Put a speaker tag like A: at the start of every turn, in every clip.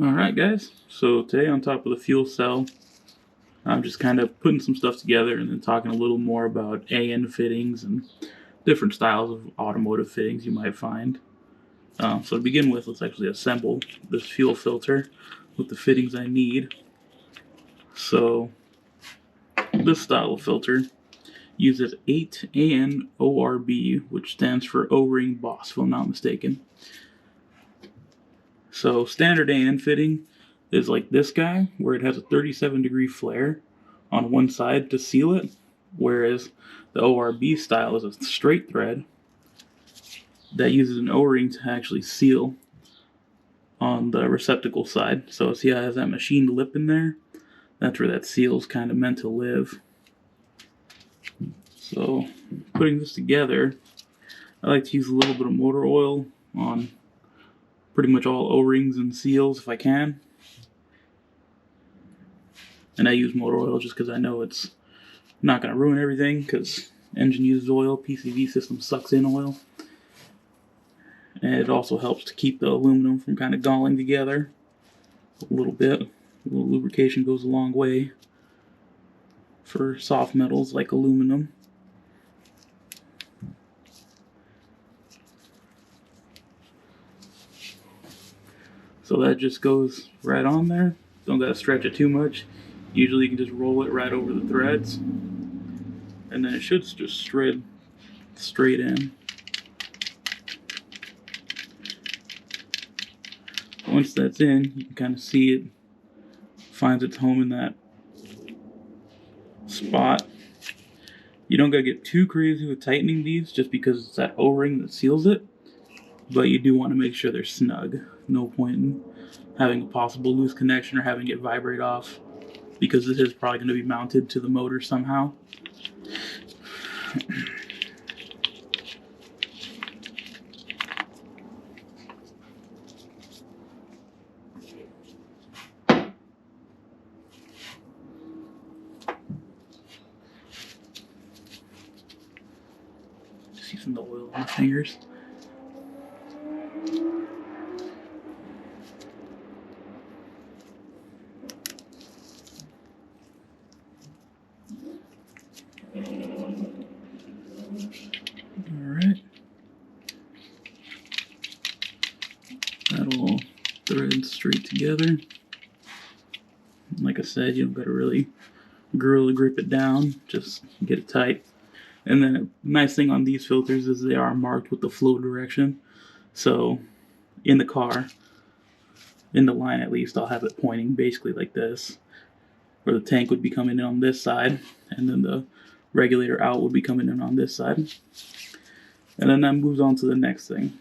A: Alright guys, so today on top of the fuel cell, I'm just kind of putting some stuff together and then talking a little more about AN fittings and different styles of automotive fittings you might find. So to begin with, let's actually assemble this fuel filter with the fittings I need. So this style of filter uses 8 AN ORB, which stands for O-ring boss, if I'm not mistaken. So standard AN fitting is like this guy, where it has a 37-degree flare on one side to seal it, whereas the ORB style is a straight thread that uses an O-ring to actually seal on the receptacle side. So see how it has that machined lip in there? That's where that seal's kind of meant to live. So putting this together, I like to use a little bit of motor oil on pretty much all O-rings and seals if I can. And I use motor oil just because I know it's not going to ruin everything, because engine uses oil, PCV system sucks in oil. And it also helps to keep the aluminum from kind of galling together a little bit. A little lubrication goes a long way for soft metals like aluminum. So that just goes right on there. Don't gotta stretch it too much. Usually you can just roll it right over the threads, and then it should just thread straight in. Once that's in, you can kind of see it finds its home in that spot. You don't gotta get too crazy with tightening these, just because it's that O-ring that seals it, but you do want to make sure they're snug. No point in having a possible loose connection or having it vibrate off, because this is probably going to be mounted to the motor somehow. Just using the oil on the fingers. Alright. That'll thread straight together. Like I said, you don't gotta really gorilla grip it down, just get it tight. And then a nice thing on these filters is they are marked with the flow direction. So in the car, in the line at least, I'll have it pointing basically like this, where the tank would be coming in on this side, and then the regulator out would be coming in on this side. And then that moves on to the next thing,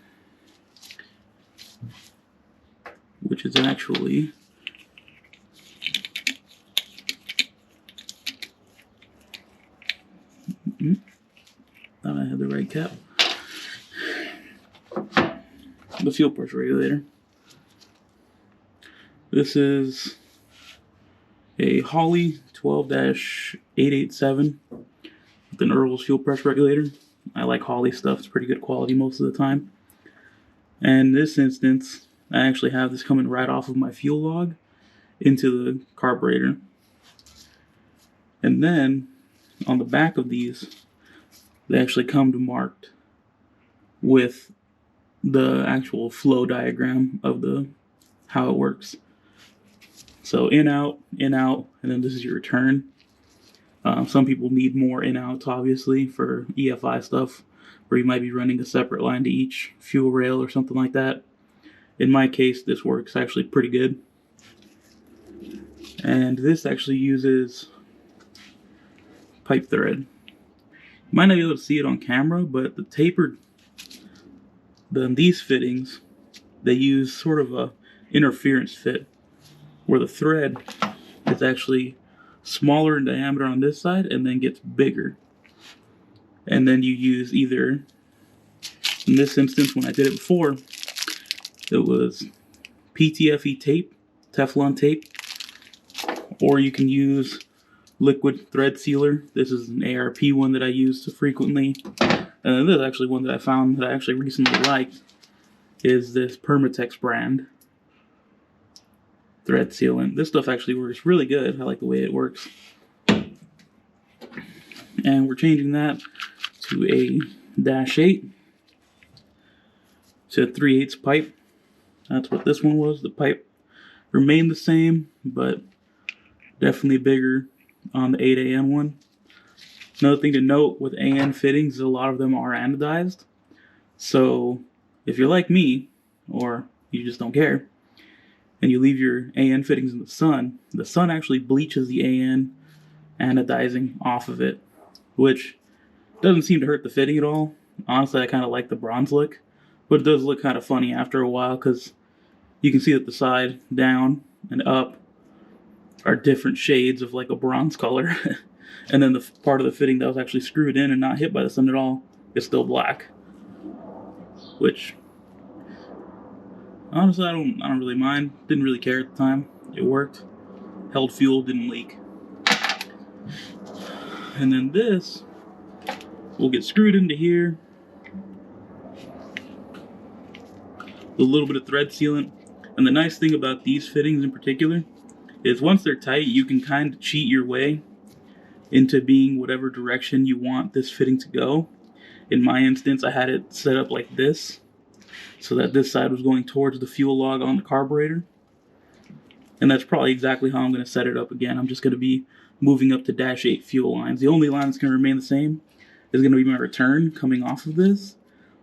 A: which is actually thought I had the right cap. The fuel pressure regulator. This is a Holley 12-887 with an Earl's fuel pressure regulator. I like Holley stuff, it's pretty good quality most of the time. And in this instance, I actually have this coming right off of my fuel log into the carburetor. And then on the back of these, they actually come to marked with the actual flow diagram of how it works. So in out, and then this is your return. Some people need more in-outs, obviously, for EFI stuff, where you might be running a separate line to each fuel rail or something like that. In my case, this works actually pretty good. And this actually uses pipe thread. You might not be able to see it on camera, but the tapered, these fittings, they use sort of a interference fit, where the thread is actually smaller in diameter on this side and then gets bigger. And then you use either, in this instance when I did it before, it was PTFE tape, Teflon tape, or you can use liquid thread sealer. This is an ARP one that I use frequently. And this is actually one that I found that I actually recently liked, is this Permatex brand. thread sealant. This stuff actually works really good. I like the way it works. And we're changing that to a -8. It's a 3/8 pipe. That's what this one was. The pipe remained the same, but definitely bigger on the 8AN one. Another thing to note with AN fittings is a lot of them are anodized. So if you're like me, or you just don't care, and you leave your AN fittings in the sun actually bleaches the AN anodizing off of it, which doesn't seem to hurt the fitting at all. Honestly, I kind of like the bronze look, but it does look kind of funny after a while because you can see that the side down and up are different shades of like a bronze color. And then the part of the fitting that was actually screwed in and not hit by the sun at all is still black. Which, honestly, I don't really mind. Didn't really care at the time. It worked. Held fuel, didn't leak. And then this will get screwed into here. A little bit of thread sealant. And the nice thing about these fittings in particular is once they're tight, you can kind of cheat your way into being whatever direction you want this fitting to go. In my instance, I had it set up like this, so that this side was going towards the fuel log on the carburetor. And that's probably exactly how I'm going to set it up again. I'm just going to be moving up to -8 fuel lines. The only line that's going to remain the same is going to be my return coming off of this,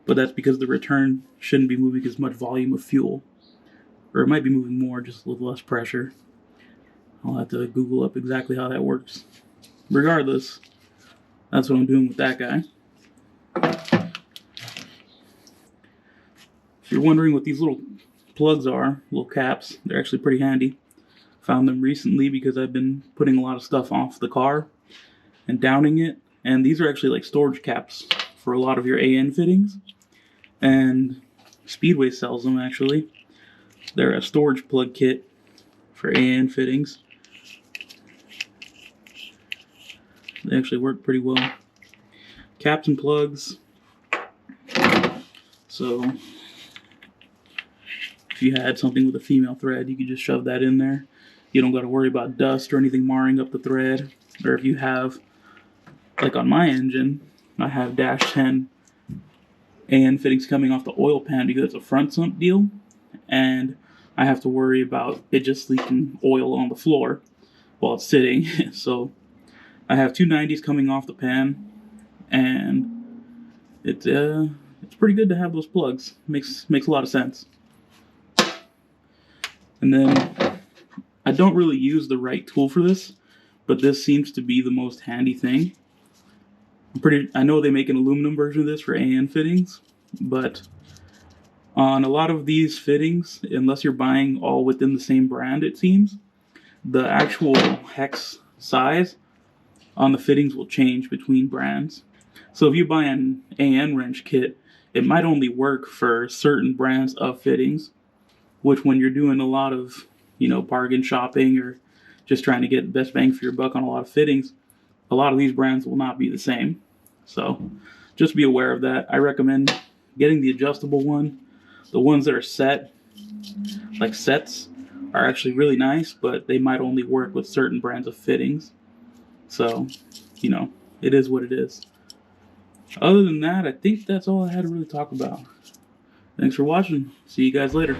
A: but that's because the return shouldn't be moving as much volume of fuel. Or it might be moving more, just a little less pressure. I'll have to Google up exactly how that works. Regardless, that's what I'm doing with that guy. If you're wondering what these little plugs are, little caps, they're actually pretty handy. Found them recently because I've been putting a lot of stuff off the car and downing it. And these are actually like storage caps for a lot of your AN fittings. And Speedway sells them actually. They're a storage plug kit for AN fittings. They actually work pretty well. Caps and plugs. So if you had something with a female thread, you could just shove that in there. You don't got to worry about dust or anything marring up the thread. Or if you have, like on my engine, I have -10 AN fittings coming off the oil pan because it's a front sump deal. And I have to worry about it just leaking oil on the floor while it's sitting. So I have two 90s coming off the pan, and it's pretty good to have those plugs. Makes a lot of sense. And then I don't really use the right tool for this, but this seems to be the most handy thing. I know they make an aluminum version of this for AN fittings, but on a lot of these fittings, unless you're buying all within the same brand, it seems, the actual hex size on the fittings will change between brands. So if you buy an AN wrench kit, it might only work for certain brands of fittings, which when you're doing a lot of, bargain shopping or just trying to get the best bang for your buck on a lot of fittings, a lot of these brands will not be the same. So just be aware of that. I recommend getting the adjustable one. The ones that are set, like sets, are actually really nice, but they might only work with certain brands of fittings. So, it is what it is. Other than that, I think that's all I had to really talk about. Thanks for watching. See you guys later.